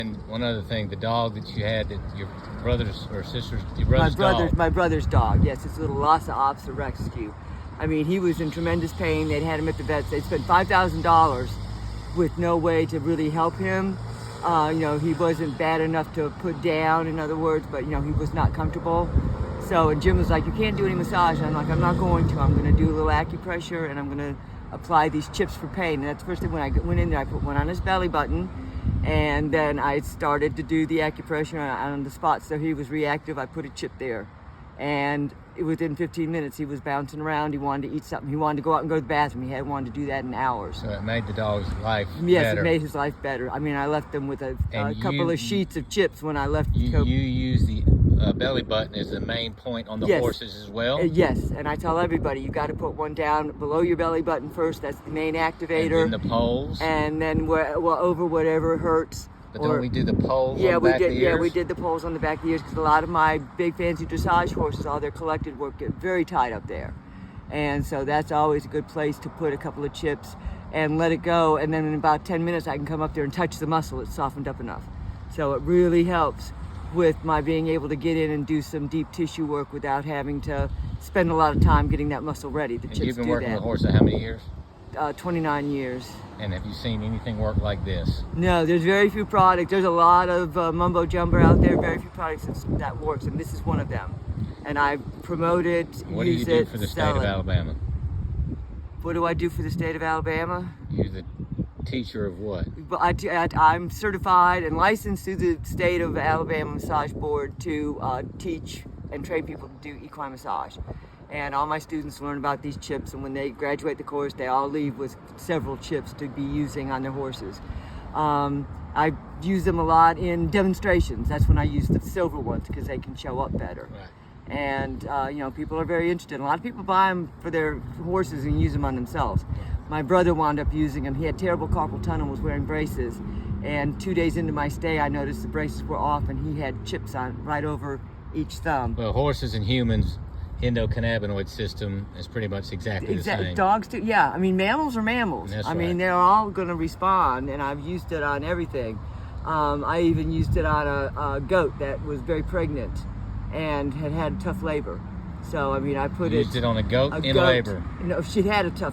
And one other thing, the dog that you had, that your brothers or sisters, your brother's dog. My brother's dog, yes, it's a little Lhasa Apso rescue. I mean, he was in tremendous pain. They'd had him at the vet. They'd spent $5,000 with no way to really help him. He wasn't bad enough to put down, in other words, but, he was not comfortable. So, and Jim was like, you can't do any massage. And I'm like, I'm not going to. I'm going to do a little acupressure, and I'm going to apply these chips for pain. And that's the first thing when I went in there, I put one on his belly button. And then I started to do the acupressure on the spot. So he was reactive. I put a chip there. And within 15 minutes, he was bouncing around. He wanted to eat something. He wanted to go out and go to the bathroom. He had wanted to do that in hours. So it made the dog's life Yes, better. it made his life better. I mean, I left him with a couple of sheets of chips when I left. You use the belly button as the main point on the horses as well? Yes, and I tell everybody, you got to put one down below your belly button first. That's the main activator. And then the poles? And then over whatever hurts. But don't we do the poles on the back of the ears? Yeah, we did the poles on the back of the ears because a lot of my big fancy dressage horses, all their collected work, get very tight up there. And so that's always a good place to put a couple of chips and let it go. And then in about 10 minutes, I can come up there and touch the muscle. It's softened up enough. So it really helps with my being able to get in and do some deep tissue work without having to spend a lot of time getting that muscle ready. The chips do that. You've been working with horses how many years? 29 years. And have you seen anything work like this? No, there's very few products. There's a lot of mumbo jumbo out there, very few products that works, and this is one of them. And I promote it, What do you do for the state of Alabama? What do I do for the state of Alabama? You're the teacher of what? I'm certified and licensed through the state of Alabama Massage Board to teach and train people to do equine massage. And all my students learn about these chips, and when they graduate the course, they all leave with several chips to be using on their horses. I use them a lot in demonstrations. That's when I use the silver ones because they can show up better. Right. And people are very interested. A lot of people buy them for their horses and use them on themselves. My brother wound up using them. He had terrible carpal tunnel, was wearing braces. And 2 days into my stay, I noticed the braces were off, and he had chips on right over each thumb. Well, horses and humans, endocannabinoid system is pretty much exactly the same. Dogs too, yeah. I mean, mammals are mammals. That's I mean, right. they're all going to respond, and I've used it on everything. I even used it on a goat that was very pregnant and had tough labor. So, I mean, I put You used it on a goat in labor. No, she had a tough